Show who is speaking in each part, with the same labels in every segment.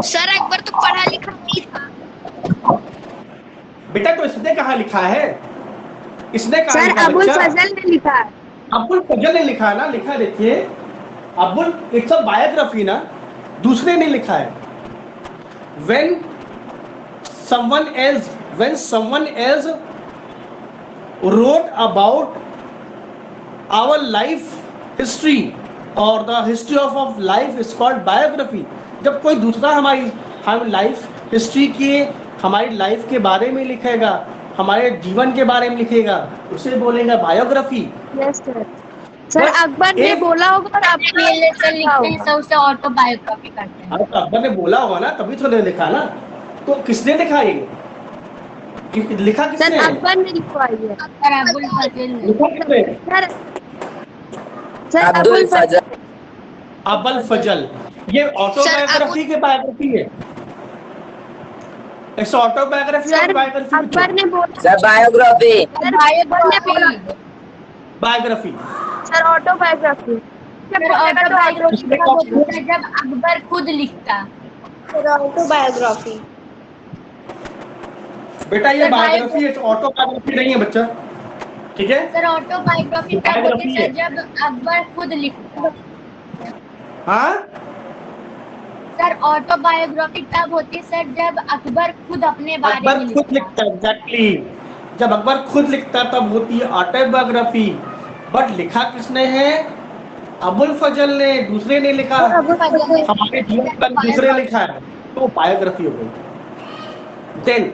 Speaker 1: Sir Akbar तो पढ़ा लिखा नहीं था।
Speaker 2: बेटा तो इसने कहाँ लिखा है? इसने कहाँ
Speaker 3: सर
Speaker 2: लिखा
Speaker 3: अबुल
Speaker 2: बच्चा?
Speaker 3: फजल ने लिखा है।
Speaker 2: अबुल फजल ने लिखा है ना, लिखा देखिए अबुल, इट्स अ बायोग्राफी ना, दूसरे ने लिखा है। when someone else wrote about our life history or the history of life is called biography। जब कोई दूसरा हम लाइफ हिस्ट्री की हमारी लाइफ के बारे में लिखेगा, हमारे जीवन के बारे में लिखेगा, उसे बोलेंगे biography.
Speaker 3: Yes sir. Sir Akbar ने बोला होगा और आपने
Speaker 1: लिखते हैं सर, उसे ऑटोबायोग्राफी करते हैं।
Speaker 2: तो अकबर ने बोला होगा ना, तभी तो ने लिखा ना। तो किसने लिखा ये? लिखा
Speaker 3: सर
Speaker 2: किसने?
Speaker 3: अकबर ने लिखवाई है।
Speaker 1: सर अबुल फजल ने।
Speaker 2: लिखा किसने?
Speaker 3: सर अबुल फजल।
Speaker 2: अबुल फजल। ये ऑटोबायोग्राफी के बायोग्राफी है? इट्स ऑटोबायोग्राफी और बायोग्राफी
Speaker 3: अकबर ने बोला
Speaker 4: सर बायोग्राफी।
Speaker 3: सर अकबर ने बोला
Speaker 2: biography.
Speaker 3: Sir autobiography.
Speaker 1: Sir autobiography कब होता है? जब अकबर खुद लिखता।
Speaker 3: Sir autobiography.
Speaker 2: बेटा ये बायोग्राफी है, ऑटोबायोग्राफी नहीं है बच्चा, ठीक है?
Speaker 1: सर ऑटोबायोग्राफी तब होती है जब अकबर खुद लिखता।
Speaker 2: हाँ
Speaker 1: सर ऑटोबायोग्राफी तब होती है सर जब अकबर खुद अपने बारे में
Speaker 2: अकबर खुद लिखता है, एग्जैक्टली। जब अकबर खुद लिखता तब होती है ऑटोबायोग्राफी। बट लिखा किसने है? अबुल फजल ने, दूसरे ने लिखा। हमारे जीवन का दूसरे लिखा है, तो बायोग्राफी हो गई। देन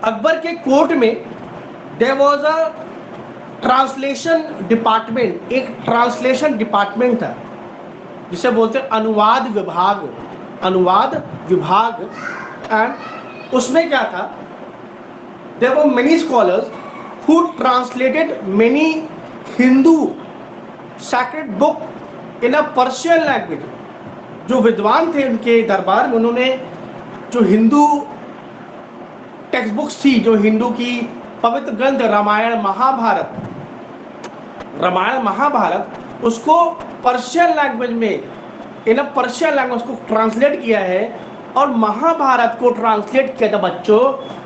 Speaker 2: अकबर के कोर्ट में there was a translation department. एक ट्रांसलेशन डिपार्टमेंट था जिसे बोलते हैं अनुवाद विभाग। अनुवाद विभाग। एंड उसमें क्या था? There were many scholars who translated many Hindu sacred book in a Persian language. जो विद्वान थे उनके दरबार में, उन्होंने जो हिंदू टेक्स्ट बुक्स थी, जो हिंदू की पवित्र ग्रंथ रामायण महाभारत, उसको पर्शियन लैंग्वेज में, इन पर्शियन लैंग्वेज को ट्रांसलेट किया है। और महाभारत को ट्रांसलेट किया था बच्चों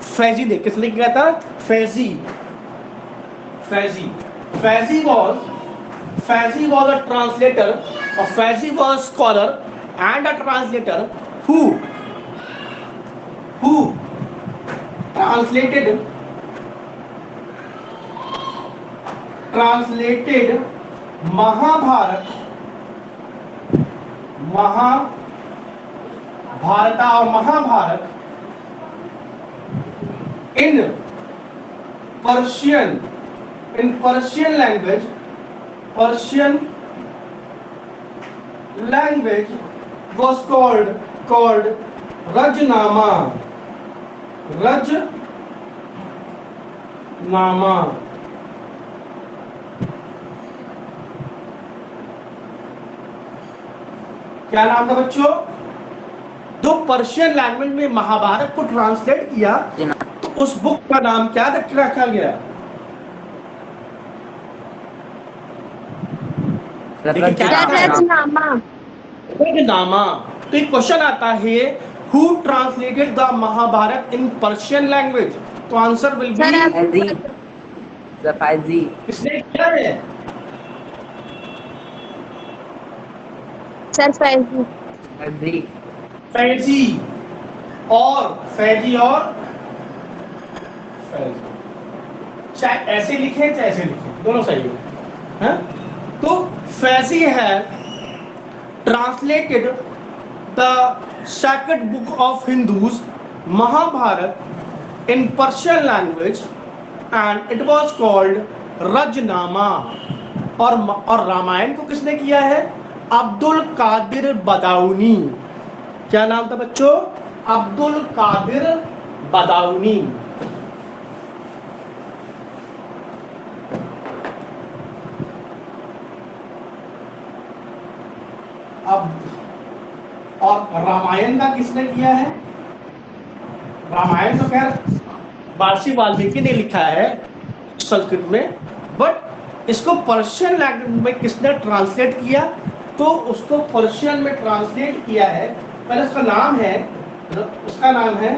Speaker 2: फैजी ने। किसने किया था? Faizi. Faizi was a translator, or Faizi was a scholar and a translator who translated Mahabharat in Persian language was called Rajnama। क्या नाम था बच्चों? जो पर्शियन लैंग्वेज में महाभारत को ट्रांसलेट किया, तो उस बुक का नाम क्या रखा गया?
Speaker 3: रजनामा।
Speaker 2: तो एक क्वेश्चन आता है, who translated the Mahabharata in Persian language? तो आंसर विल बी
Speaker 4: फैजी।
Speaker 2: किसने किया है?
Speaker 3: सर फैजी।
Speaker 2: फैजी और चाहे ऐसे लिखे चाहे ऐसे लिखे, दोनों सही है। तो फैजी है translated the sacred book of Hindus Mahabharata in Persian language and it was called Rajnama। और रामायण को किसने किया है? अब्दुल कादिर बदाऊनी। क्या नाम था बच्चों? अब्दुल कादिर बदाऊनी। अब और रामायण का किसने किया है? रामायण तो खैर महर्षि वाल्मीकि ने लिखा है संस्कृत में, बट इसको पर्शियन लैंग्वेज में किसने ट्रांसलेट किया? तो उसको पर्शियन में ट्रांसलेट किया है। पहले उसका नाम है, उसका नाम है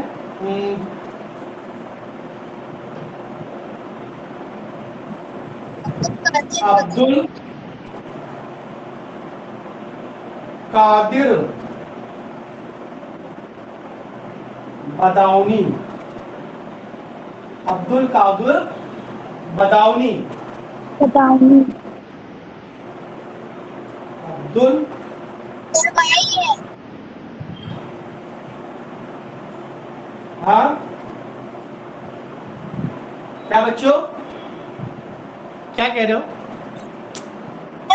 Speaker 2: अब्दुल कादिर बदाऊनी। अब्दुल कादिर बदाऊनी।
Speaker 3: बताऊंगी।
Speaker 2: अब्दुल हाँ क्या बच्चों, क्या कह रहे हो?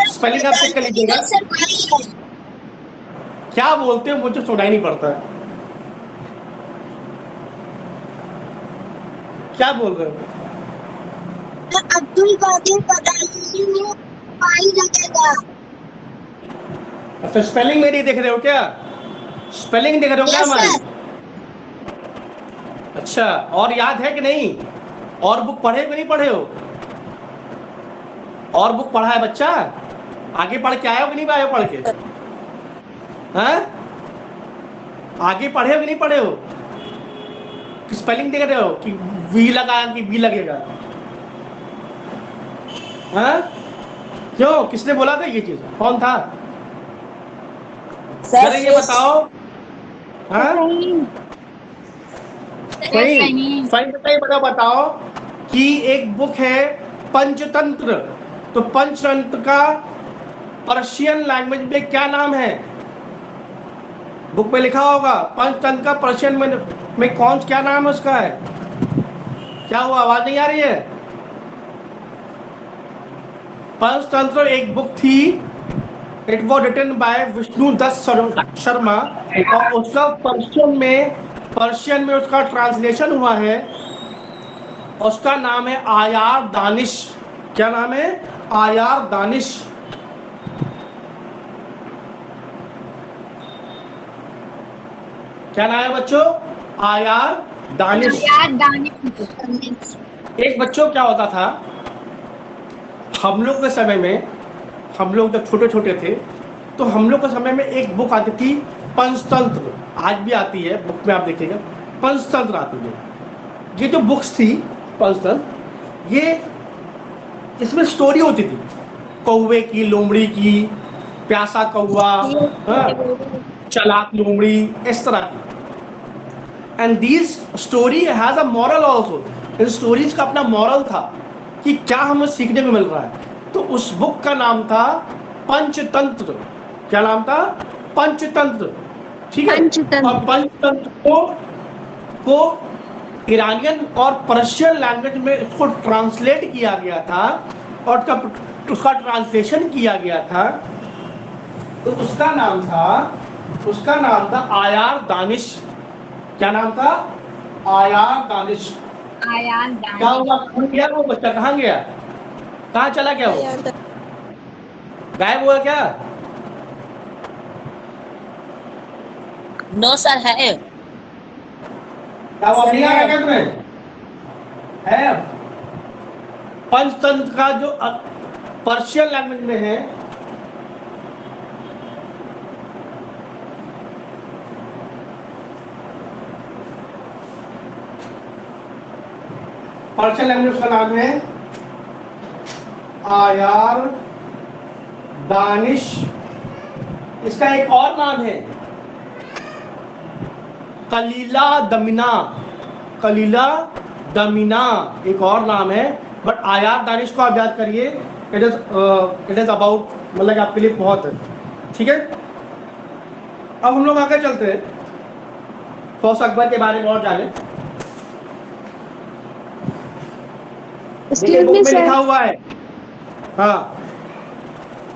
Speaker 2: स्पेलिंग आप चेक कर लीजिएगा। क्या बोलते हो मुझे सुनाई नहीं पड़ता है। क्या बोल रहे हो?
Speaker 3: अब्दुल कादिर बदायूनी में पाई लगेगा।
Speaker 2: अच्छा स्पेलिंग मेरी देख रहे हो क्या? स्पेलिंग देख रहे हो क्या हमारी? अच्छा और याद है कि नहीं? और बुक पढ़े कि नहीं पढ़े हो? और बुक पढ़ा है बच्चा? आगे पढ़ के आए हो कि नहीं आए हो पढ़ के? हैं? आगे पढ़े हो कि नहीं पढ़े हो? स्पेलिंग देख रहे हो कि वी लगा कि बी लगेगा? हैं? क्यों, किसने बोला था ये चीज? कौन था? जरा ये बताओ। हाँ सही बताइए, बताओ कि एक बुक है पंचतंत्र, तो पंचतंत्र का पर्शियन लैंग्वेज में क्या नाम है? बुक में लिखा होगा पंचतंत्र का पर्शियन में कौन क्या नाम है उसका है? क्या हुआ, आवाज नहीं आ रही है? पंचतंत्र एक बुक थी, it was written by Vishnu Dutt Sharma, और उसका पर्शियन में उसका ट्रांसलेशन हुआ है। उसका नाम है आयार दानिश। क्या नाम है? आयार दानिश। क्या नाम है बच्चों? आयार दानिश। एक बच्चों क्या होता था, हम लोग के समय में, हम लोग जब छोटे छोटे थे तो हम लोग के समय में एक बुक आती थी पंचतंत्र, आज भी आती है बुक में, आप देखिएगा पंचतंत्र आती है। ये जो बुक्स थी पंचतंत्र, ये इसमें स्टोरी होती थी कौवे की, लोमड़ी की, प्यासा कौवा, चालाक लोमड़ी, इस तरह की। And this story has a moral also. In stories का अपना मॉरल था कि क्या हमें सीखने को मिल रहा है। तो उस बुक का नाम था पंचतंत्र। क्या नाम था? पंचतंत्र। ठीक है। और पंचतंत्र को ईरानियन और पर्शियन लैंग्वेज में इसको ट्रांसलेट किया गया था और उसका ट्रांसलेशन किया गया था। तो उसका नाम था आयार दानिश। क्या नाम था? आयार दानिश। क्या हुआ, गया वो बच्चा? कहाँ गया? कहाँ चला गया वो? गायब हुआ क्या?
Speaker 4: नो सर है।
Speaker 2: क्या वो नहीं आ रहा क्या तुम्हें? है। पंचतंत्र का जो पर्शियन लैंग्वेज में है, पर्शियन लैंग्वेज का नाम है आयार दानिश। इसका एक और नाम है कलीला दमिना। कलीला दमिना एक और नाम है, बट आयार दानिश को आप याद करिए। इट इज अबाउट, मतलब आपके लिए बहुत है। ठीक है, अब हम लोग आगे चलते हैं, फौज अकबर के बारे में और जाने। देखिए बुक में लिखा हुआ है। हाँ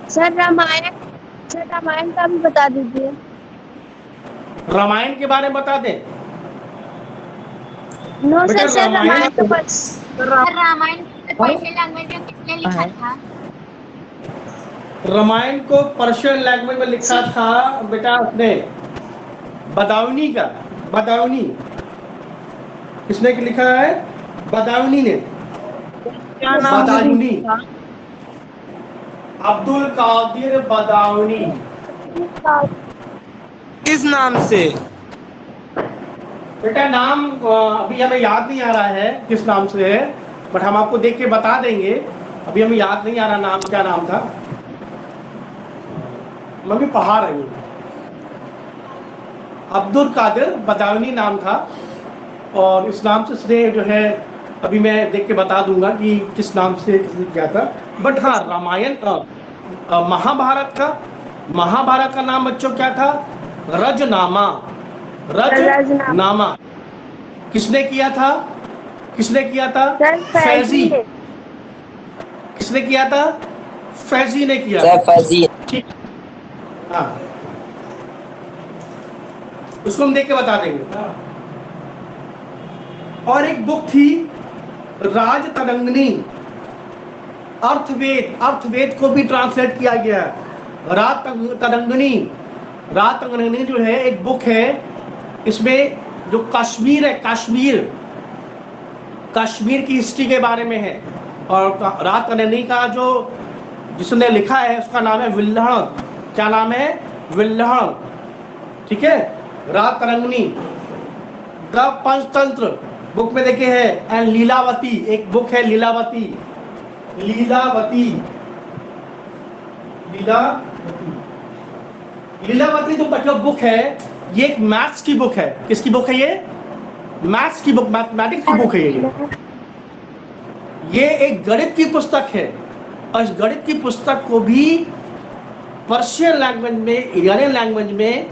Speaker 3: सर रामायण का भी बता दीजिए।
Speaker 2: रामायण के बारे में बता दें?
Speaker 3: नो
Speaker 2: बेटा
Speaker 3: सर रामायण तो बस
Speaker 1: रामायण पर्शियन लैंग्वेज में किसने लिखा था?
Speaker 2: रामायण को पर्शियन लैंग्वेज में लिखा था बेटा उसने, बदायूनी का। बदायूनी किसने लिखा है? बदायूनी ने। बदायूनी, अब्दुल कादिर बदायूनी।
Speaker 5: किस नाम से?
Speaker 2: बेटा नाम अभी हमें याद नहीं आ रहा है किस नाम से है, बट हम आपको देख के बता देंगे। अभी हमें याद नहीं आ रहा नाम, क्या नाम था, मैं भी पढ़ा रही हूँ। अब्दुल कादिर बदायूनी नाम था, और इस नाम से इसने जो है अभी मैं देख के बता दूंगा कि किस नाम से किसने किया था। बट हाँ, रामायण महाभारत का नाम बच्चों क्या था? रजनामा। रजनामा किसने किया था? किसने किया था? फैजी। किसने किया था? फैजी ने किया
Speaker 4: सर
Speaker 2: था।
Speaker 4: फैजी।
Speaker 2: ठीक, हाँ, उसको हम देख के बता देंगे। और एक बुक थी राज तरंगिणी, अर्थवेद को भी ट्रांसलेट किया गया है। तरंगिणी जो है एक बुक है, इसमें जो कश्मीर है, कश्मीर की हिस्ट्री के बारे में है। और राज तरंगिणी का जो जिसने लिखा है उसका नाम है विल्हण। क्या नाम है? विल्हण। ठीक है, राज तरंगिणी। द पंचतंत्र बुक में देखे है, एंड लीलावती एक बुक है, लीलावती जो बच्चों बुक है, ये एक मैथ्स की बुक है। किसकी बुक है ये? मैथ्स की बुक, मैथमेटिक्स की बुक है ये एक गणित की पुस्तक है। और इस गणित की पुस्तक को भी पर्शियन लैंग्वेज में, ईरानियन लैंग्वेज में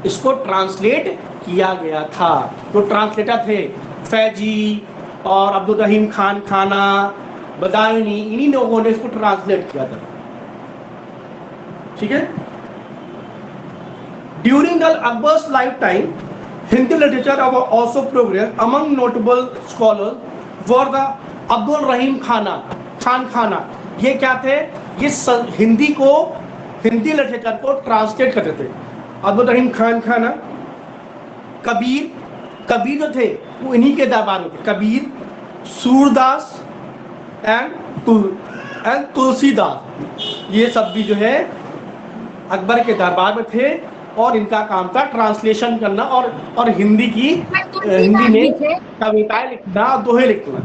Speaker 2: इसको ट्रांसलेट किया गया था। जो ट्रांसलेटर थे फैजी और अब्दुल रहीम खान खाना बदायूनी, इन्हीं लोगों ने इसको ट्रांसलेट किया था। ठीक है। During the Akbar's lifetime Hindi literature also progress among notable scholars were the Abdul Rahim Khan Khana. ये क्या थे? ये हिंदी लिटरेचर को ट्रांसलेट करते थे। अब्दुल रहीम खान खाना। कबीर जो थे वो इन्हीं के दरबार में थे। कबीर, सूरदास एंड तुलसीदास, ये सब भी जो है अकबर के दरबार में थे, और इनका काम था ट्रांसलेशन करना और हिंदी में कविताएं लिखना और दोहे लिखना।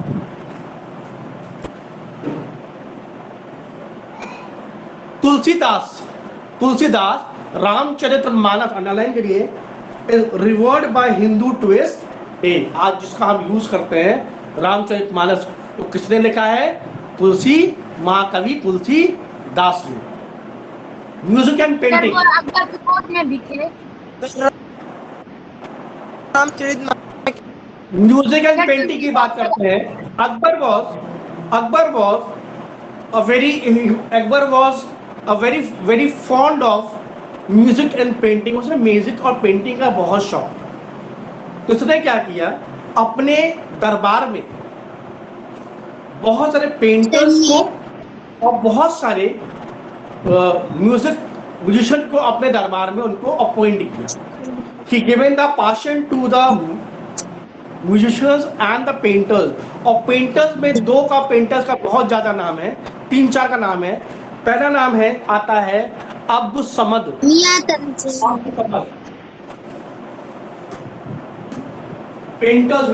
Speaker 2: तुलसीदास रामचरितमानस अंडरलाइन के लिए रिवर्ड बाय हिंदू ट्विस्ट ए, आज जिसका हम यूज करते हैं रामचरितमानस, तो किसने लिखा है? महाकवि तुलसीदास ने। Music and painting music and painting की बात करते हैं। Akbar was very fond of music and painting. उसने म्यूजिक और पेंटिंग का बहुत शौक। तो उसने क्या किया, अपने दरबार में बहुत सारे पेंटर्स को और बहुत सारे म्यूजिशियन को अपने दरबार में उनको अपॉइंट किया। He given the passion to the musicians and the painters। और पेंटर्स में पेंटर्स का बहुत ज्यादा नाम है, 3-4 का नाम है। पहला नाम है आता है अब्दुल समद। पेंटर्स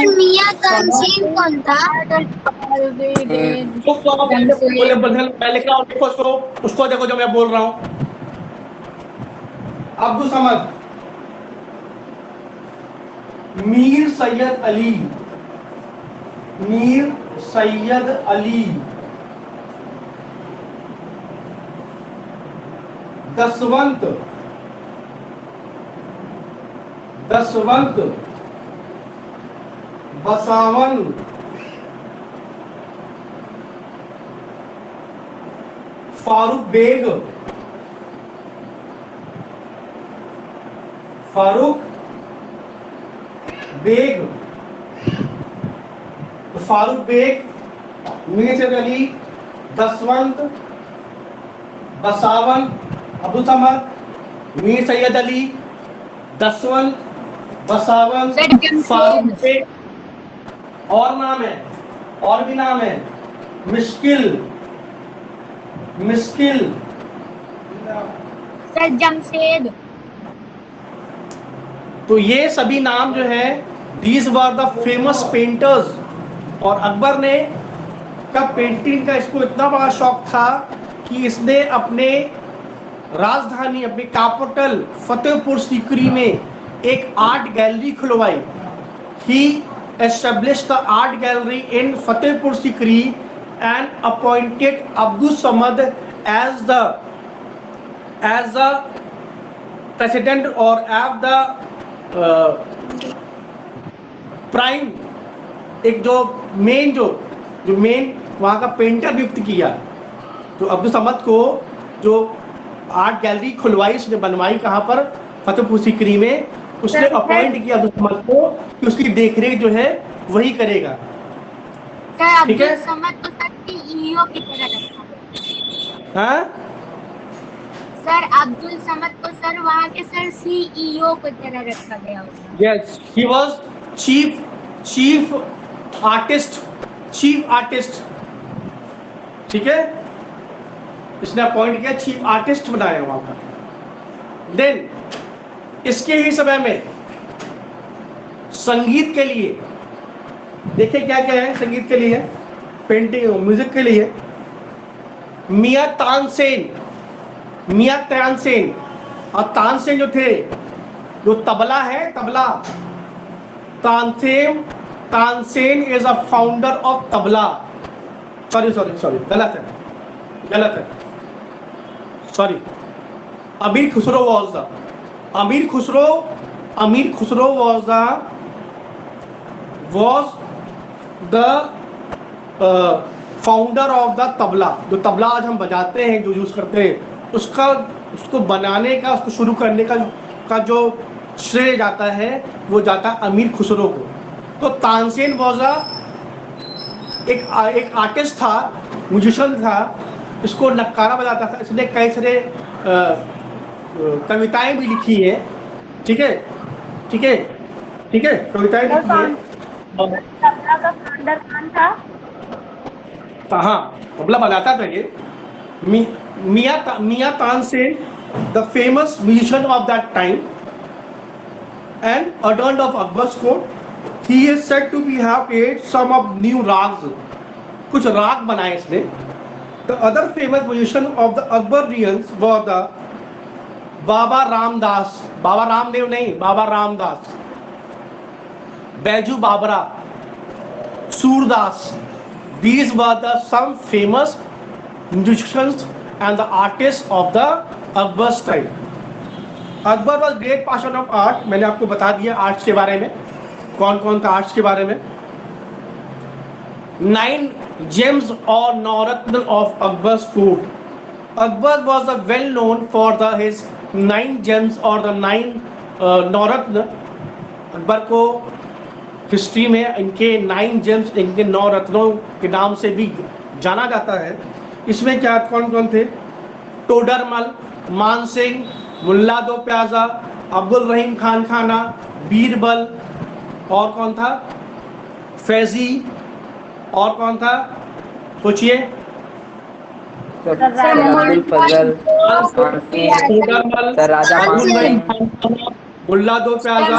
Speaker 3: मियां तंजीम कौन था?
Speaker 2: मैं लिख रहा हूँ, उसको देखो जो मैं बोल रहा हूँ। Abdul Samad, Mir Syed Ali, दसवंत Basawan, Farooq bag, Mir Syed Ali, दसवंत, Basawan, Abdul Samad, Mir Syed Ali, दसवंत, Basawan, Farooq bag. और नाम है और भी नाम है, मिश्किल, मिश्किल,
Speaker 1: सर जमशेद।
Speaker 2: तो ये सभी नाम जो है these were the famous painters. और अकबर ने का पेंटिंग का इसको इतना बड़ा शौक था कि इसने अपने राजधानी, अपनी कैपिटल फतेहपुर सीकरी में एक आर्ट गैलरी खुलवाई। He established the art gallery in Fatehpur Sikri and appointed Abdul Samad as the president or as the prime, एक जो मेन वहाँ का पेंटर नियुक्त किया। तो अब्दुल समद को जो आर्ट गैलरी खुलवाई, उसने बनवाई कहाँ पर, फतेहपुर सीकरी में। उसने अपॉइंट किया अब्दुल समद को कि उसकी देखरेख जो है वही करेगा।
Speaker 1: सर
Speaker 2: ठीक है?
Speaker 1: अब्दुल समद को सर सीईओ की तरह रखा गया।
Speaker 2: हाँ,
Speaker 1: सर अब्दुल समद को सर वहाँ के सर सीईओ की तरह रखा गया होगा।
Speaker 2: Yes, he was chief artist. ठीक है, इसने अपॉइंट किया, चीफ आर्टिस्ट बनाया वहां का। देन इसके ही समय में संगीत के लिए देखिए क्या क्या है संगीत के लिए, पेंटिंग म्यूजिक के लिए। मियां तानसेन और तानसेन जो थे, जो तबला है, tabla, Tansen is a founder of tabla. Sorry गलत है, सॉरी। अमीर Khusro was the founder of the tabla. जो तबला आज हम बजाते हैं, जो यूज करते हैं, उसको बनाने का, उसको शुरू करने का जो श्रेय जाता है वो जाता है अमीर खुसरो को। तो तानसेन वाजा एक आर्टिस्ट था, म्यूजिशियन था, इसको नक्कारा बजाता था। इसने कई सारे कविताएं भी लिखी है। ठीक है, कविताएं लिखी है।
Speaker 3: तबला का फाउंडर कौन था?
Speaker 2: हाँ, तबला बनाता था ये Miyan Tansen, the famous musician of that time and adorned of Akbar's court. He is said to be have created some of new rags. कुछ राग बनाए इसने। The other famous musician of the Akbarians was the बाबा रामदास, बाबा रामदेव नहीं, Baba Ramdas, Baiju Bawra, Surdas. These were the some famous musicians and the artists of the Akbar's time. Akbar was great passion of art. मैंने आपको बता दिया arts के बारे में, कौन कौन था आर्ट्स के बारे में। 9 gems और navratna of Akbar's court. Akbar was well known for his 9 gems और द 9 नवरत्न। अकबर को हिस्ट्री में इनके 9 gems, इनके 9 रत्नों के नाम से भी जाना जाता है। इसमें क्या कौन कौन थे? टोडरमल, मानसिंह, मुल्ला दो प्याजा, अब्दुल रहीम खान खाना, बीरबल, और कौन था? फैजी, और कौन था? सोचिए।
Speaker 4: अब्दुल फजल,
Speaker 2: टोडरमल,
Speaker 4: राजा
Speaker 2: अब्दुल रहीम खान खाना, मुल्ला दो प्याजा,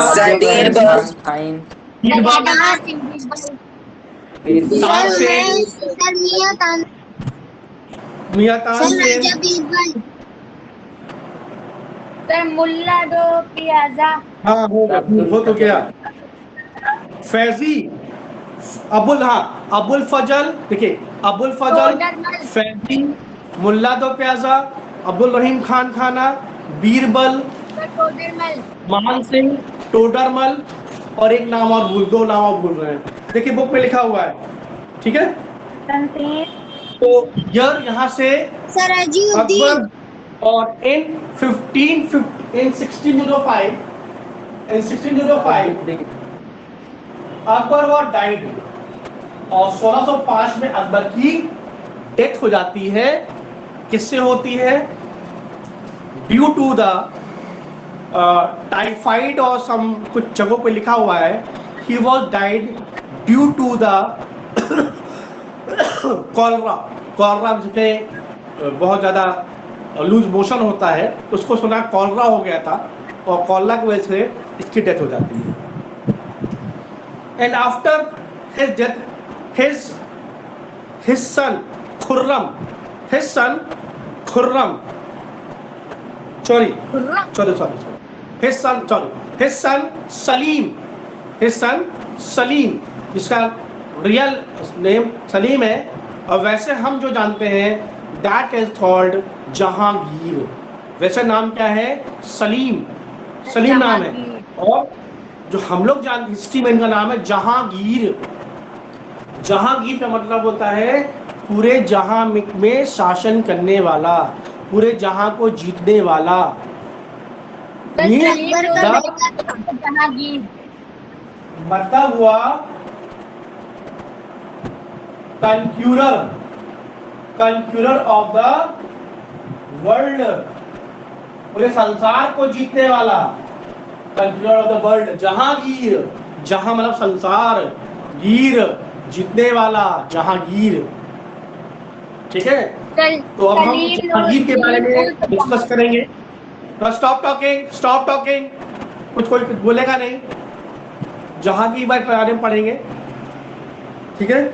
Speaker 2: मियां तानसेन,
Speaker 1: सर मुल्ला दो प्याजा।
Speaker 2: हाँ हो तो गया। फैजी, अबुल फजल, देखिए अबुल फजल, फैजी, मुल्ला दो प्याजा, अब्दुल रहीम खान खाना, बीरबल, मान सिंह, टोडरमल, और एक नाम और दो नाम और भूल रहे हैं। देखिए बुक में लिखा हुआ है। ठीक है, तो यहाँ से अकबर और in 1605 अकबर वॉज डाइड, और 1605 में अकबर की डेथ हो जाती है। किससे होती है? ड्यू टू द टाइफाइड, और सम कुछ जगहों पे लिखा हुआ है he was died due to the cholera, cholera जिसमें बहुत ज़्यादा लूज मोशन होता है, उसको सुना कॉलरा हो गया था और कॉलरा की वजह से इसकी डेथ हो जाती है। And after his death his son Khurram, his son Salim, जिसका रियल नेम सलीम है, और वैसे हम जो जानते हैं दैट इज कॉल्ड जहांगीर। वैसे नाम क्या है? सलीम, सलीम नाम है, और जो हम लोग जानते हिस्ट्री में इनका नाम है जहांगीर। जहांगीर का मतलब होता है पूरे जहां में शासन करने वाला, पूरे जहां को जीतने वाला।
Speaker 1: जहांगीर
Speaker 2: मतलब हुआ कंक्यूरर ऑफ द वर्ल्ड, पूरे संसार को जीतने वाला, कंक्यूरर ऑफ द वर्ल्ड। जहांगीर, जहां मतलब संसार, गीर जीतने वाला, जहांगीर। ठीक है, तो अब हम जहांगीर के बारे में डिस्कस करेंगे। स्टॉप टॉकिंग, कुछ कोई बोलेगा नहीं, जहांगीर के बारे में पढ़ेंगे। ठीक है,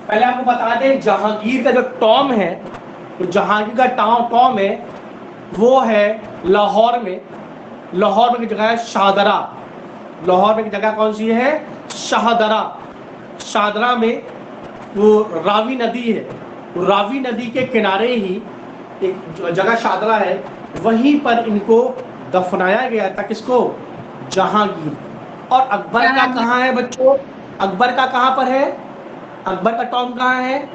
Speaker 2: पहले आपको बता दें जहांगीर का जो टॉम है, तो जहांगीर का टॉम है वो है लाहौर में की जगह है शाहदरा। लाहौर में की जगह कौन सी है? शाहदरा में वो रावी नदी है, वो रावी नदी के किनारे ही एक जगह शाहदरा है, वहीं पर इनको दफनाया गया था। किसको? जहांगीर। और अकबर का कहाँ है बच्चों? अकबर का कहाँ पर है? अकबर का टॉम कहाँ है?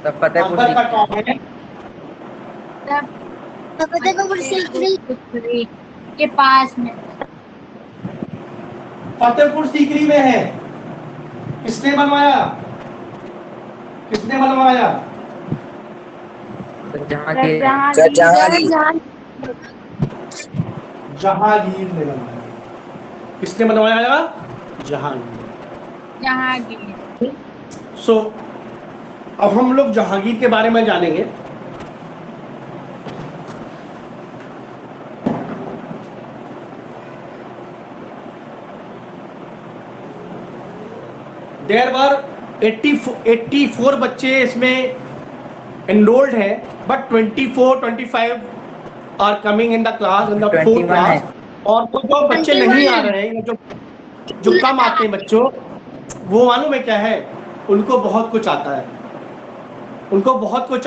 Speaker 2: अकबर का टॉम है
Speaker 1: फतेहपुर सीकरी के पास में।
Speaker 2: फतेहपुर सीकरी में है। किसने बनवाया? जहांगीर ने बनवाया। किसने बनवाया? जहांगीर। सो अब हम लोग जहांगीर के बारे में जानेंगे। देयर वर 84 बच्चे इसमें एनरोल्ड है, but 24-25 are coming in the class, in the 4th class. और तो जो बच्चे नहीं आ रहे हैं, जो कम आते हैं बच्चों, वो मालूम है क्या है? उनको बहुत कुछ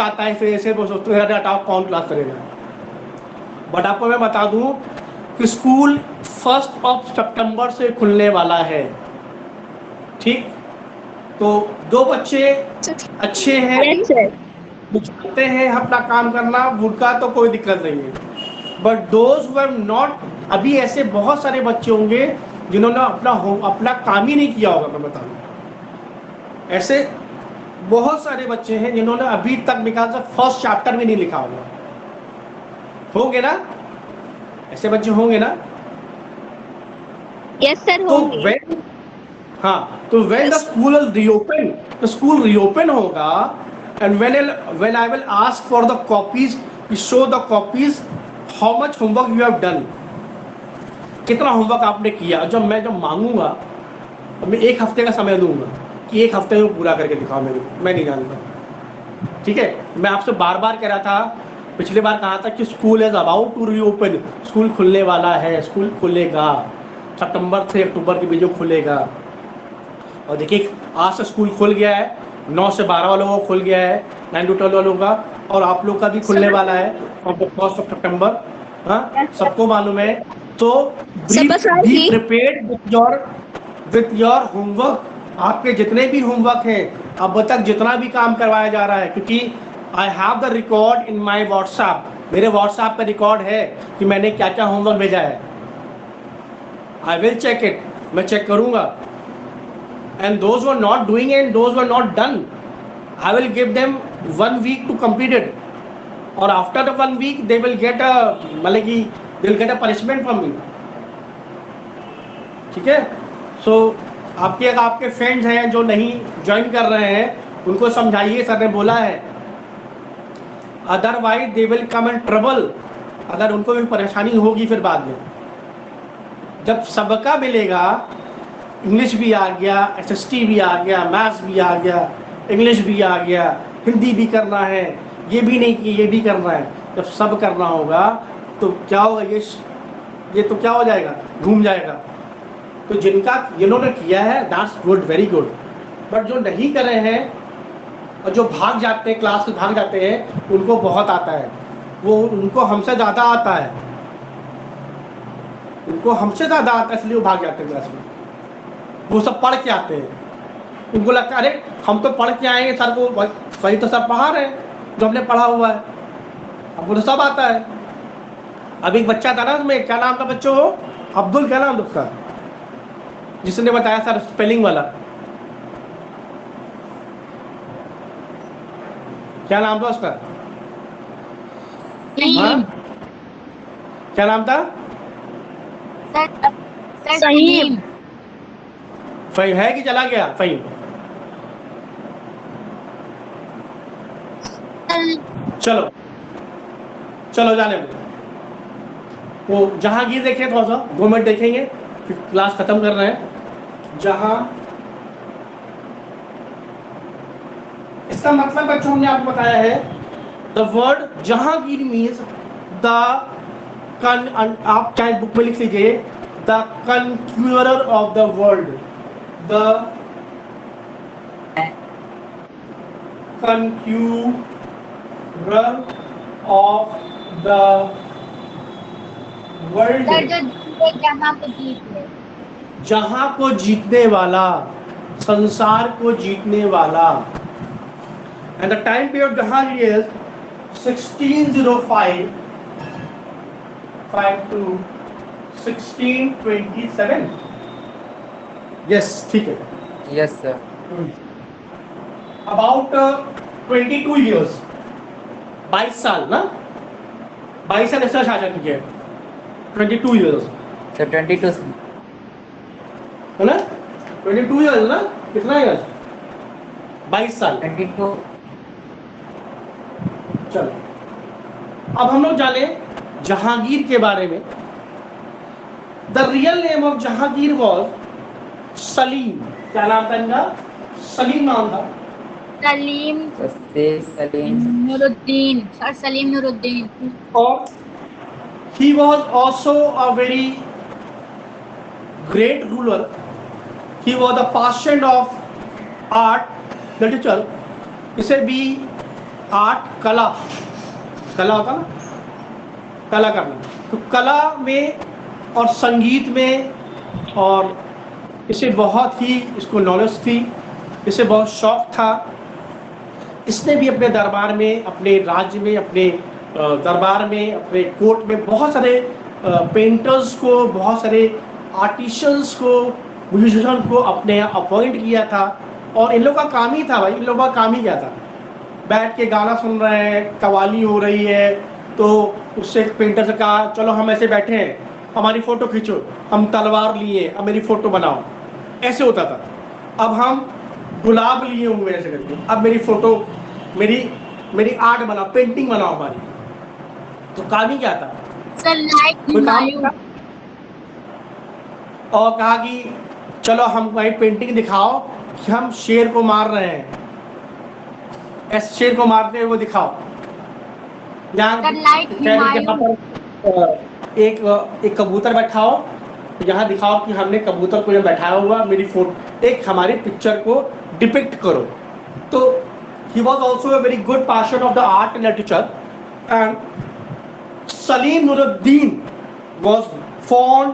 Speaker 2: आता है, फिर ऐसे वो सोचते हैं हटाओ कौन क्लास करेगा। बट आपको मैं बता दूं कि स्कूल 1 सितंबर से खुलने वाला है। ठीक, तो 2 बच्चे अच्छे हैं, चाहते हैं अपना काम करना, उनका तो कोई दिक्कत नहीं है। But those who have not, अभी ऐसे बहुत सारे बच्चे होंगे जिन्होंने अपना काम ही नहीं किया होगा। मैं बता दूं, ऐसे बहुत सारे बच्चे हैं जिन्होंने अभी तक निकाल से फर्स्ट चैप्टर भी नहीं लिखा होगा। होंगे ना? ऐसे बच्चे होंगे ना?
Speaker 3: यस सर, होंगे।
Speaker 2: तो when the school will reopen होगा, and when I will ask for the copies, to show the copies, how much homework you have done, कितना होमवर्क आपने किया। जब मांगूंगा, मैं 1 हफ्ते का समय दूंगा कि 1 हफ्ते में पूरा करके दिखाओ मेरे को, मैं नहीं जानता। ठीक है, मैं आपसे बार बार कह रहा था, पिछली बार कहा था कि school is about to reopen, school खुलने वाला है, स्कूल खुलेगा सितंबर से अक्टूबर के बीच में खुलेगा। और देखिए आज से स्कूल खुल गया है, 9 से 12 वालों को खुल गया है, 9 to 12 वालों का, और आप लोग का भी खुलने वाला है on the 1st of September। हाँ, सबको मालूम है। तो be prepared with your homework. आपके जितने भी होमवर्क हैं, अब तक जितना भी काम करवाया जा रहा है, क्योंकि I have the record in my WhatsApp, मेरे व्हाट्सएप पे रिकॉर्ड है कि मैंने क्या क्या होमवर्क भेजा है। आई विल चेक इट, मैं चेक करूंगा। And those who are not doing it and those who are not done, I will give them 1 week to complete it. और after the 1 week they will get a मतलब कि they will get a punishment from me. ठीक है, सो आपके friends हैं जो नहीं join कर रहे हैं उनको समझाइए, सर ने बोला है, otherwise they will come in trouble. अगर उनको भी परेशानी होगी फिर बाद में, जब सबका मिलेगा, इंग्लिश भी आ गया, एसएसटी भी आ गया, मैथ्स भी आ गया, इंग्लिश भी आ गया, हिंदी भी करना है, ये भी नहीं कि ये भी करना है, जब सब करना होगा तो क्या होगा, ये तो क्या हो जाएगा, घूम जाएगा। तो जिन्होंने किया है that's good, very good, but जो नहीं कर रहे हैं और जो भाग जाते हैं, क्लास से भाग जाते हैं, उनको बहुत आता है, वो उनको हमसे ज़्यादा आता है, उनको हमसे ज़्यादा आता है, इसलिए वो भाग जाते हैं क्लास में। वो सब पढ़ के आते हैं, उनको लगता है अरे हम तो पढ़ के आएंगे, सर को वही तो सब पढ़ा रहे हैं जो हमने पढ़ा हुआ है, हमको तो सब आता है। अब एक बच्चा था ना उसमें, क्या नाम था बच्चों, अब्दुल, क्या नाम था उसका, जिसने बताया सर स्पेलिंग वाला, क्या नाम था उसका, हाँ? क्या नाम था,
Speaker 3: सहीम।
Speaker 2: फहीम है कि चला गया फहीम? चलो चलो जाने दो। वो जहांगीर देखें, थोड़ा सा 2 मिनट देखेंगे फिर क्लास खत्म कर रहे हैं। जहां, इसका मतलब बच्चों हमने आपको बताया है, the word Jahangir means the आप चाहे बुक में लिख लीजिए, the conqueror of the world, the conqueror of the world,
Speaker 1: sir जो जहाँ को जीत ले,
Speaker 2: जहां को जीतने वाला, संसार को जीतने वाला। And the time period Jahangir is 1605 to 1627। Yes, ठीक है,
Speaker 4: Yes, sir.
Speaker 2: अबाउट 22 years, 22 साल ना, 22 साल ऐसा शासन किया, 22 years
Speaker 4: So 22.
Speaker 2: है ना, 22 years ना, कितना है 22 साल।
Speaker 4: 22.
Speaker 2: चलो अब हम लोग जाने जहांगीर के बारे में। The real name of Jahangir was Salim. क्या नाम था इनका, सलीम नाम था।
Speaker 1: सलीम
Speaker 4: Salim.
Speaker 1: नूरुद्दीन, सर सलीम नूरुद्दीन।
Speaker 2: और he was also a very great ruler. He was a passion of art, literature. इसे भी आर्ट, कला, कला होता ना, कला करना, तो कला में और संगीत में, और इसे बहुत ही इसको नॉलेज थी, इसे बहुत शौक था। इसने भी अपने दरबार में, अपने राज्य में, अपने दरबार में, अपने कोर्ट में बहुत सारे पेंटर्स को, बहुत सारे आर्टिशंस को, म्यूजिशियन को अपने अपॉइंट किया था। और इन लोगों का काम ही था भाई, इन लोगों का काम ही क्या था, बैठ के गाना सुन रहे हैं, कवाली हो रही है, तो उससे पेंटर से कहा चलो हम ऐसे बैठे हैं, हमारी फ़ोटो खींचो, हम तलवार लिए, अब मेरी फ़ोटो बनाओ, ऐसे होता था। अब हम गुलाब लिए हुए ऐसे करके, अब मेरी फ़ोटो, मेरी आर्ट बनाओ, पेंटिंग बनाओ हमारी। तो काम ही क्या था,
Speaker 1: सर लाइक
Speaker 2: कोई काम
Speaker 1: हुमायूं।
Speaker 2: था। और कहा कि चलो हम भाई पेंटिंग दिखाओ कि हम शेर को मार रहे हैं, ऐसे शेर को मारते हुए वो दिखाओ। यहाँ
Speaker 1: सर लाइक
Speaker 2: यहाँ पर एक कबूतर बैठाओ, यहाँ दिखाओ कि हमने कबूतर को यहाँ बैठाया हुआ, मेरी फोटो, एक हमारी पिक्चर को डिपिक्ट करो। तो he was also a very good passion of the art and literature, and Salim Nuruddin was fond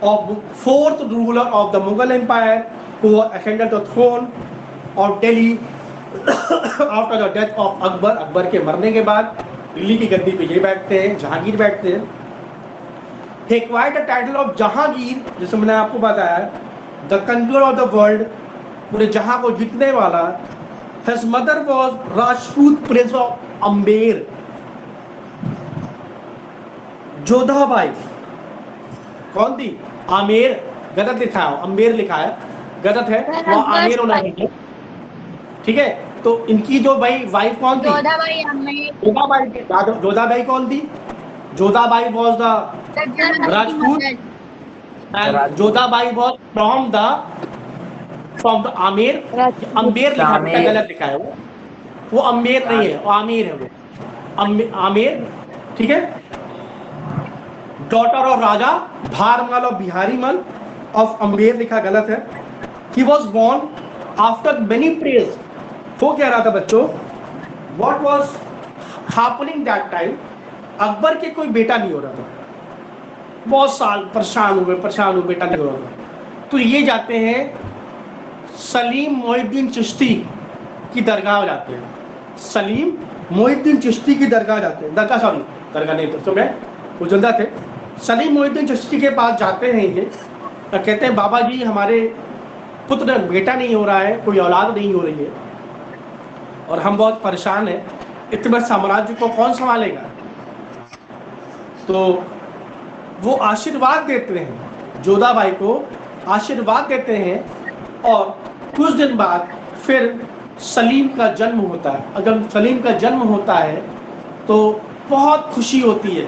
Speaker 2: of fourth ruler of the Mughal Empire who ascended the throne of Delhi after the death of Akbar। Akbar के मरने के बाद दिल्ली की गद्दी पे ये बैठते हैं, जहांगीर बैठते हैं। He acquired the title of Jahangir, जैसे मैंने आपको बताया, the conqueror of the world, पूरे जहां को जीतने वाला। His mother was Rajput prince of Amber, Jodha Bai, कौन थी? आमेर, गलत लिखा है, अम्बेर लिखा है, गलत है,
Speaker 3: सर,
Speaker 2: वह
Speaker 3: अकबर
Speaker 2: आमेर होना चाहिए। ठीक है, तो इनकी जो भाई वाइफ कौन थी?
Speaker 1: जोधाबाई अम्मेर।
Speaker 2: जोधाबाई थी। जोधाबाई कौन थी? Jodhabai was the
Speaker 1: sir Jahangir की
Speaker 2: Rajput
Speaker 1: mother.
Speaker 2: and Jodhabai was from the Amer. Amber लिखा है,
Speaker 4: आमेर।
Speaker 2: गलत लिखा है वो अम्बेर नहीं है, वो आमेर है वो, आमेर। ठीक है, डॉटर ऑफ राजा भारमल और बिहारी मन ऑफ अम्बेर लिखा, गलत है। He was born after many prayers. वो कह रहा था बच्चों, what was happening that time, Akbar के कोई बेटा नहीं हो रहा था, बहुत साल परेशान हुए, बेटा नहीं हो रहा था। तो ये जाते हैं सलीम मोहिउद्दीन चिश्ती की दरगाह जाते हैं, सलीम मोहिउद्दीन चिश्ती की दरगाह जाते हैं, दरगाह नहीं तो मैं उजंदा थे। सलीम मोहिउद्दीन चिश्ती के पास जाते हैं ये, कहते हैं बाबा जी हमारे पुत्र बेटा नहीं हो रहा है, कोई औलाद नहीं हो रही है और हम बहुत परेशान हैं, इतने बड़े साम्राज्य को कौन संभालेगा। तो वो आशीर्वाद देते हैं, जोधाबाई को आशीर्वाद देते हैं और कुछ दिन बाद फिर सलीम का जन्म होता है। अगर सलीम का जन्म होता है तो बहुत खुशी होती है,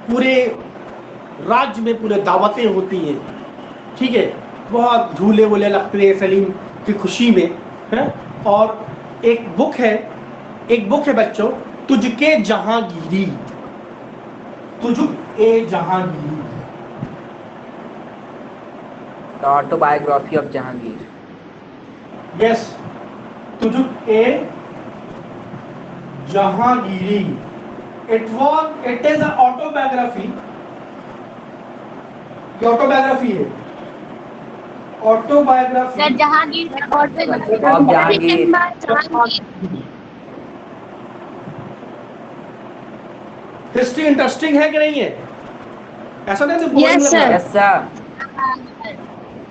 Speaker 2: पूरे राज्य में पूरे दावतें होती हैं। ठीक है, बहुत झूले वूले लगते हैं सलीम की खुशी में है। और एक बुक है बच्चों, Tuzuk e Jahangiri, Tuzuk e Jahangiri,
Speaker 4: the autobiography of Jahangir.
Speaker 2: Yes, Tuzuk e Jahangiri, it is a autobiography, ये ऑटोबायोग्राफी है, autobiography
Speaker 1: sir Jahangir
Speaker 4: of Jahangir.
Speaker 2: History interesting है कि नहीं है? ऐसा नहीं तो
Speaker 3: Yes, sir.
Speaker 4: Yes sir.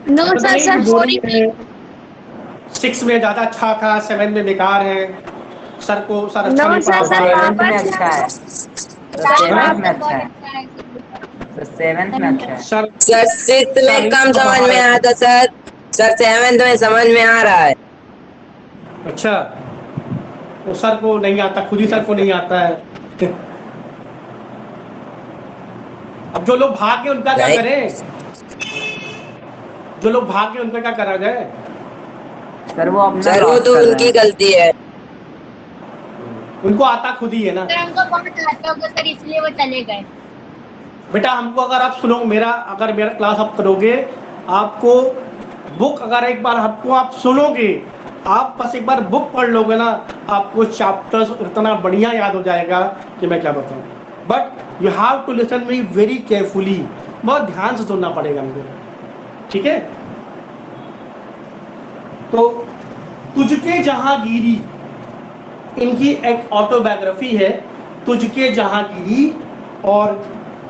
Speaker 3: No sir, sir boring नहीं।
Speaker 2: 6 में ज्यादा अच्छा था, 7 में बेकार है, सर को सर अच्छा
Speaker 3: No,
Speaker 2: नहीं
Speaker 3: sir,
Speaker 2: पढ़ा
Speaker 3: sir,
Speaker 2: पाया।
Speaker 4: सेवेंथ में अच्छा है, सेवेंथ में अच्छा है, सेवेंथ में अच्छा है।
Speaker 2: सर
Speaker 6: सर सिक्स में कम समझ में आया था सर, सेवेंथ में समझ में आ रहा है।
Speaker 2: अच्छा, वो सर को नहीं आता, खुद ही सर को नहीं आता है। अब जो लोग भाग गए उनका क्या
Speaker 6: नहीं।
Speaker 2: करें? जो लोग भाग गए उनका क्या करा जाए?
Speaker 4: सर वो अपना
Speaker 6: सर वो
Speaker 4: लॉस
Speaker 6: तो
Speaker 4: कर रहे
Speaker 6: उनकी
Speaker 4: हैं।
Speaker 6: गलती है।
Speaker 2: उनको आता खुद ही है ना।
Speaker 1: सर हमको बहुत आता होगा सर, इसलिए वो चले गए।
Speaker 2: बेटा हमको अगर आप सुनो, मेरा क्लास आप करोगे, आपको बुक अगर एक बार आपको आप सुनोगे, आप बस एक बार बुक पढ़ लोगे ना, आपको चैप्टर्स इतना बढ़िया याद हो जाएगा कि मैं क्या बताऊं। But you have to listen me very carefully, बहुत ध्यान से सुनना पड़ेगा मुझे, ठीक है? तो तुझके जहांगीरी, इनकी एक ऑटोबायोग्राफी है, तुझके जहांगीरी। और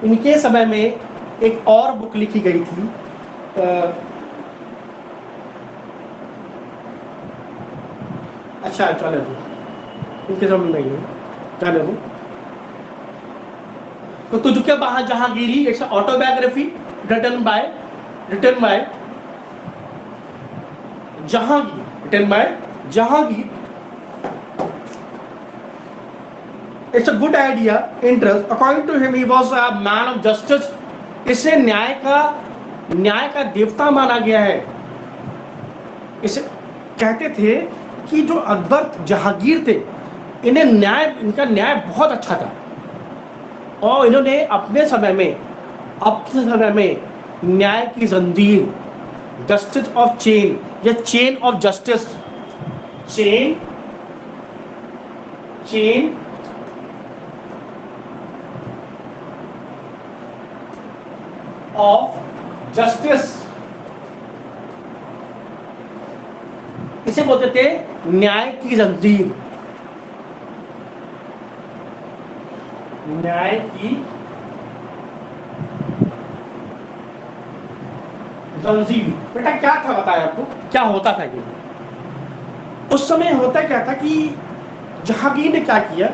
Speaker 2: इनके समय में एक और बुक लिखी गई थी, अच्छा चले इनके समय में नहीं है, चले वो। तो Tuzuk e Jahangiri, it's autobiography written by Jahangir. It's a good idea, interest. According to him, he was a man of justice. इसे न्याय का देवता माना गया है। इसे कहते थे कि जो अकबर जहांगीर थे, इनका न्याय बहुत अच्छा था और इन्होंने अपने समय में न्याय की जंजीर, जस्टिस ऑफ चेन या chain of justice, chain of justice, इसे बोलते थे न्याय की जंजीर, न्याय की जंजीर। बेटा क्या था बताया आपको, क्या होता था ये? उस समय होता क्या था कि जहांगीर ने क्या किया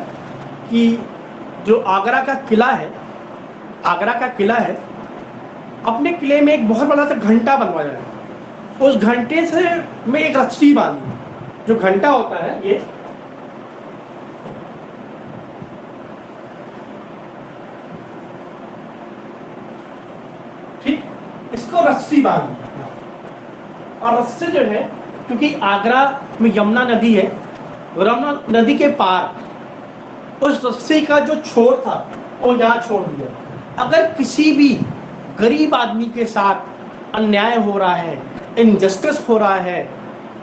Speaker 2: कि जो आगरा का किला है, अपने किले में एक बहुत बड़ा सा घंटा बनवाया है। उस घंटे से में एक रस्सी बांधी, जो घंटा होता है ये, ठीक, इसको रस्सी बांधी। और रस्सी जो है, क्योंकि आगरा में यमुना नदी है, यमुना नदी के पार उस रस्सी का जो छोर था वो यहाँ छोड़ दिया। अगर किसी भी गरीब आदमी के साथ अन्याय हो रहा है, इनजस्टिस हो रहा है,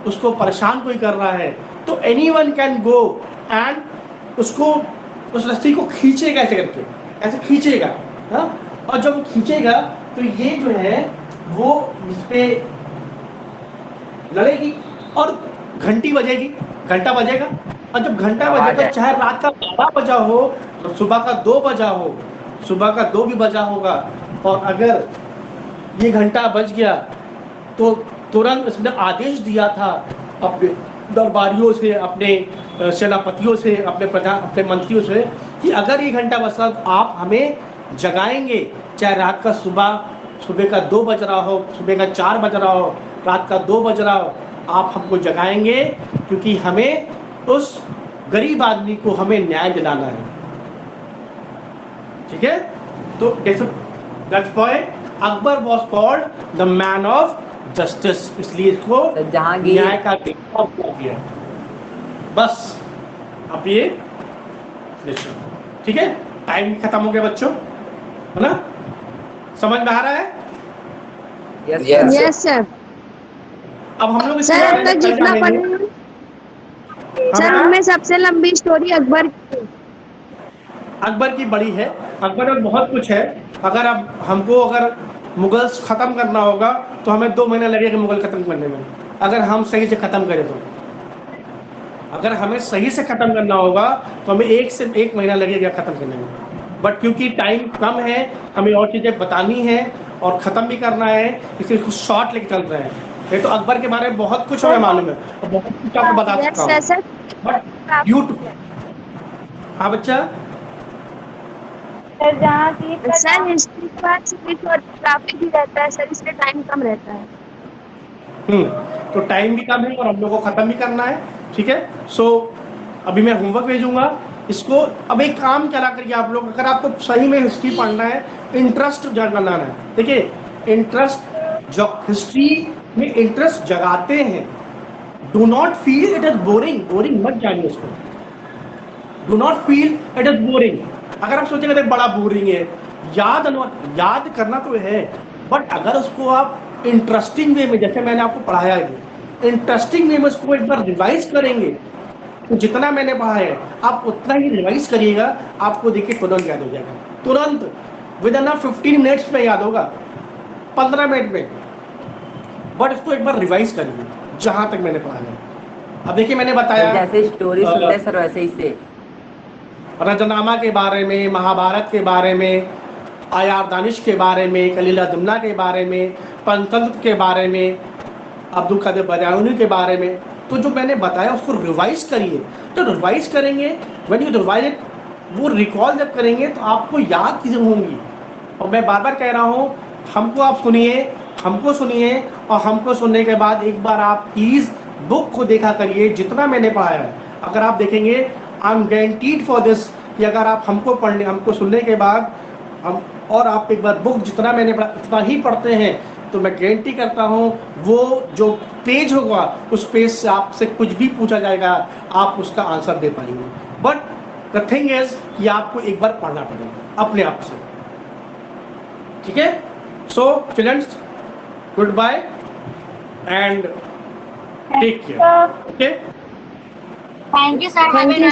Speaker 2: उसको परेशान कोई कर रहा है, तो एनीवन कैन गो एंड उसको, उस रस्सी को खींचेगा, ऐसे खींचेगा, हाँ? और जब वो खींचेगा तो ये जो है वो इस पे लड़ेगी और घंटी बजेगी, घंटा बजेगा। और जब घंटा बजेगा, चाहे रात का 12 बजा हो, सुबह का 2 बजा हो, सुबह का 2 भी बजा होगा, और अगर ये घंटा बज गया तो तुरंत उसने आदेश दिया था अपने दरबारियों से, अपने सेनापतियों से, अपने मंत्रियों से कि अगर ये घंटा बजता तो आप हमें जगाएंगे, चाहे रात का सुबह का 2 बज रहा हो, सुबह का 4 बज रहा हो, रात का 2 बज रहा हो, आप हमको जगाएंगे, क्योंकि हमें उस गरीब आदमी को हमें न्याय दिलाना है। ठीक है? तो that's why Akbar was called the man of justice, इसलिए इसको
Speaker 4: जहांगीर
Speaker 2: न्याय का देवता बोला गया। बस अब ये ठीक है, टाइम खत्म हो गया बच्चों, है ना? समझ में आ रहा है?
Speaker 3: Yes sir.
Speaker 2: अब हम लोग
Speaker 3: सर अब तक जितना पढ़े सर, उनमें सबसे लंबी स्टोरी अकबर
Speaker 2: की बड़ी है। अकबर में बहुत कुछ है। अगर अब हमको अगर मुगल्स खत्म करना होगा तो हमें 2 महीने लगेगा मुगल खत्म करने में, अगर हम सही से खत्म करें तो। अगर हमें सही से खत्म करना होगा तो हमें 1 से 1 महीना लगेगा खत्म करने में। बट क्योंकि टाइम कम है, हमें और चीज़ें बतानी है और ख़त्म भी करना है, इसलिए कुछ शॉर्ट लेके चल रहे हैं। ये तो अकबर के बारे में बहुत कुछ हमें मालूम है और बहुत कुछ आपको बता सकता हूँ, बट यूट्यूब। हाँ बच्चा,
Speaker 3: सर हिस्ट्री के बाद सिविक्स और ज्योग्राफी भी रहता है सर, इसलिए टाइम कम रहता है।
Speaker 2: तो टाइम भी कम है और हम लोग को ख़त्म भी करना है। ठीक है, सो अभी मैं होमवर्क भेजूंगा इसको। अब एक काम चला करिए आप लोग, अगर आपको सही में हिस्ट्री पढ़ना है, इंटरेस्ट जगाना है, देखिए इंटरेस्ट जो हिस्ट्री में इंटरेस्ट जगाते हैं, do not feel it is boring, boring मत जानिए उसको, do not feel it is boring. अगर आप सोचेंगे बड़ा बोरिंग है, याद करना तो है, बट अगर उसको आप इंटरेस्टिंग वे में, जैसे मैंने आपको पढ़ाया है, इंटरेस्टिंग वे में उसको एक बार रिवाइज करेंगे तो जितना मैंने पढ़ा है आप उतना ही रिवाइज करिएगा, आपको देखिए तुरंत याद हो जाएगा, तुरंत विद इन 15 मिनट्स में याद होगा, 15 मिनट में। बट इसको एक बार रिवाइज करिए जहां तक मैंने पढ़ा है। अब देखिए मैंने बताया
Speaker 4: जैसे स्टोरी सुनते सर वैसे ही से
Speaker 2: रजनामा के बारे में, महाभारत के बारे में, आयार दानिश के बारे में, कलीला दुमना के बारे में, पंचतंत्र के बारे में, अब्दुल कादिर बदायूनी के बारे में। तो जो मैंने बताया उसको रिवाइज करिए। तो रिवाइज करेंगे, व्हेन यू रिवाइज इट, वो रिकॉल जब करेंगे तो आपको याद चीज़ें होंगी। और मैं बार बार कह रहा हूँ, हमको आप सुनिए, हमको सुनिए, और हमको सुनने के बाद एक बार आप प्लीज़ बुक को देखा करिए जितना मैंने पढ़ाया है। अगर आप देखेंगे, I am guaranteed for this कि अगर आप हमको सुनने के बाद हम और आप एक बार बुक जितना मैंने पढ़ा उतना ही पढ़ते हैं, तो मैं गारंटी करता हूँ वो जो पेज होगा उस पेज से आपसे कुछ भी पूछा जाएगा, आप उसका आंसर दे पाएंगे। बट द थिंग इज कि आपको एक बार पढ़ना पड़ेगा अपने आप से। ठीक है, so students, goodbye and take care. Okay,
Speaker 1: thank you sir.